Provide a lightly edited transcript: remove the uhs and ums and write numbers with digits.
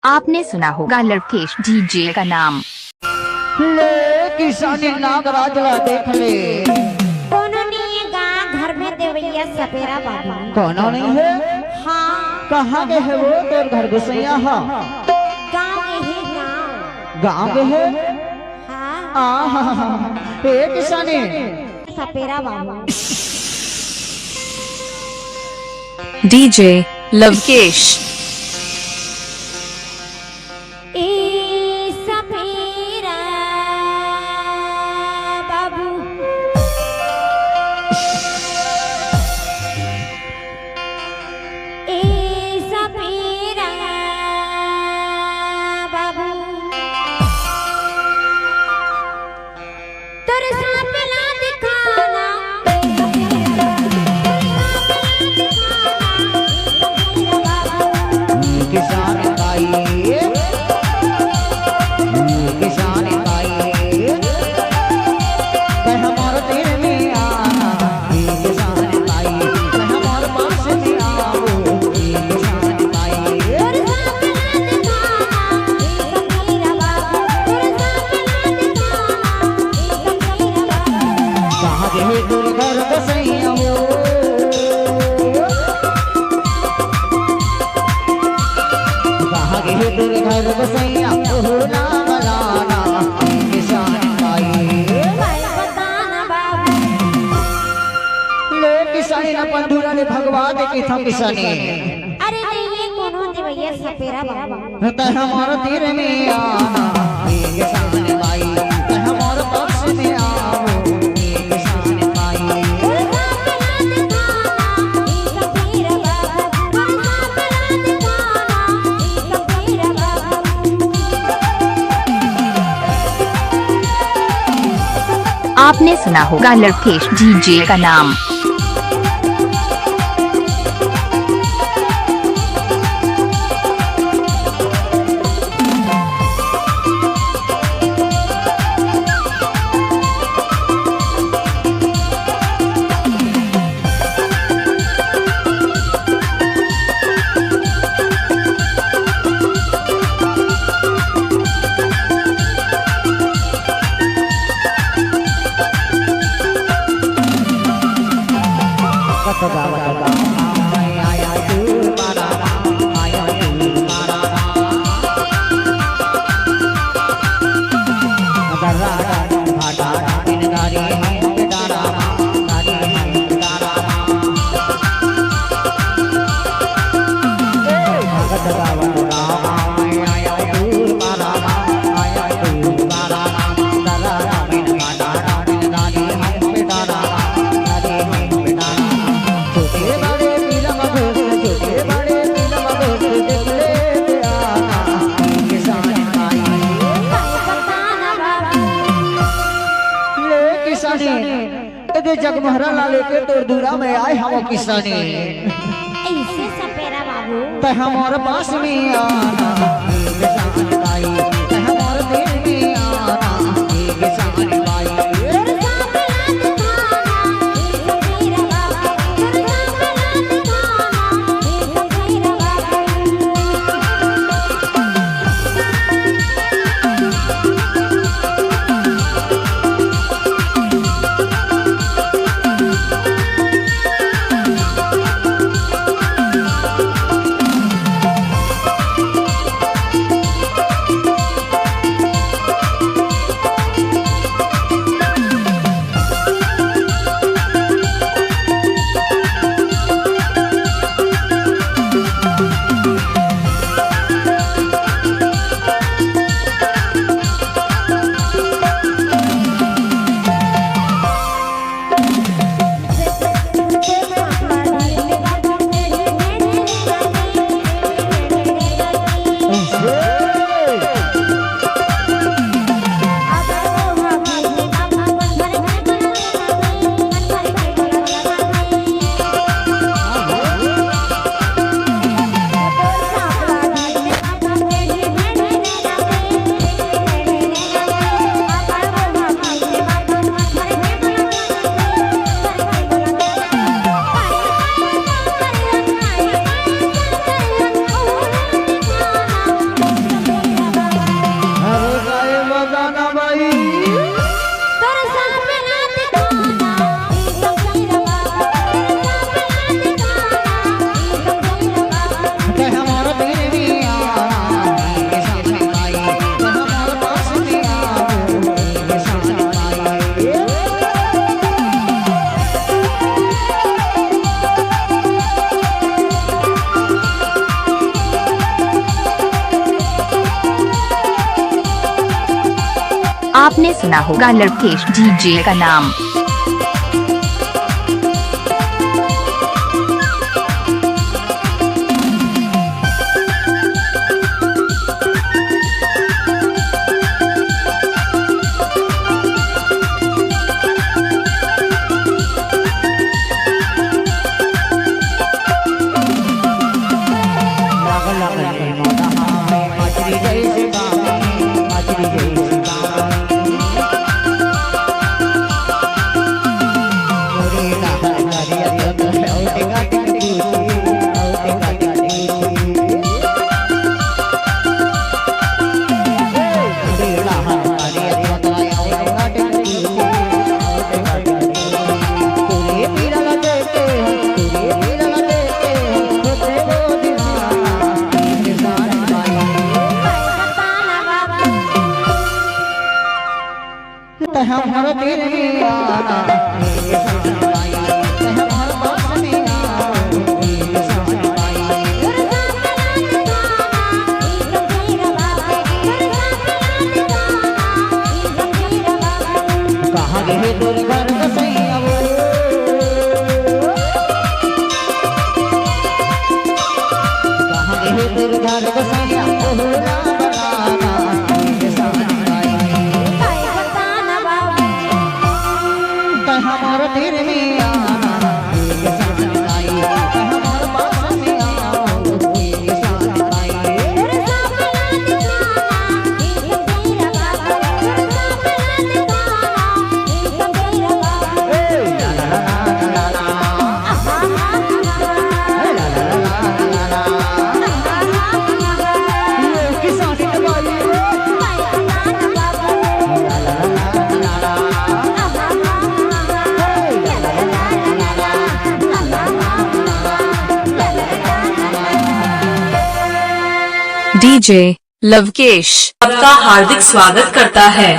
आपने सुना होगा लड़केश डीजे का नाम। ले किसानी नागराज ला देख ले। कोनो नहीं है गाँव घर में देवैया सपेरा बाबू। कोनो नहीं है? हाँ। कहाँ के है वो तोर घर गुसैया? हाँ गाँव के ही गाँव। गाँव के है? हाँ। ए किसानी सपेरा बाबू। डीजे लवकेश। ए सपेरा बाबू। ए सपेरा बाबू। तोरे सपना दिखाना। किसान भाई किसान भाई मैं हमारे दिल में आना। किसान भाई मैं हमारे पास में आओ। किसान भाई तोरे सपना दिखाना। सपेरा बाबू। तोरे सपना दिखाना। सपेरा बाबू। कहाँ गए तोर घर बसैया हो? कहाँ गए तोर घर बसैया हो? लाना लाना किसान भाई भाई बताना बाबू। ले किसानी ना पंडुरा ने भगवान की था किसानी। अरे नहीं ये कोनो देवैया सपेरा बाबू। ते हमारे तीर में आना। किसान भाई ते हमारे पक्ष में आओ। किसान भाई तोरे सपना दिखाना। सपेरा बाबू। तोरे सपना दिखाना। सपेरा बाबू। आपने सुना होगा लड़केश डीजे का नाम। जगमहरा ला लेके तोर दूरा में आए हम किसानी। ऐसे सपेरा बाबू। ते हमारे पास में आना। किसान भाई ते हमारे दिल में आना। किसान भाई तोरे सपना दिखाना। सपेरा बाबू। तोरे सपना दिखाना। सपेरा बाबू। आपने सुना होगा लवकेश डीजे का नाम। हमारा दिल में आना मेरे साथ आई, हमारा पास में आना मेरे साथ आई। कहाँ गए दूर घर बसैया वो, कहाँ गए दूर घर बसैया वो बनाना मेरे साथ आई। हमारा दिल में आना मेरे साथ आई, हमारा पास में आना मेरे साथ आई। डीजे लवकेश आपका हार्दिक स्वागत करता है।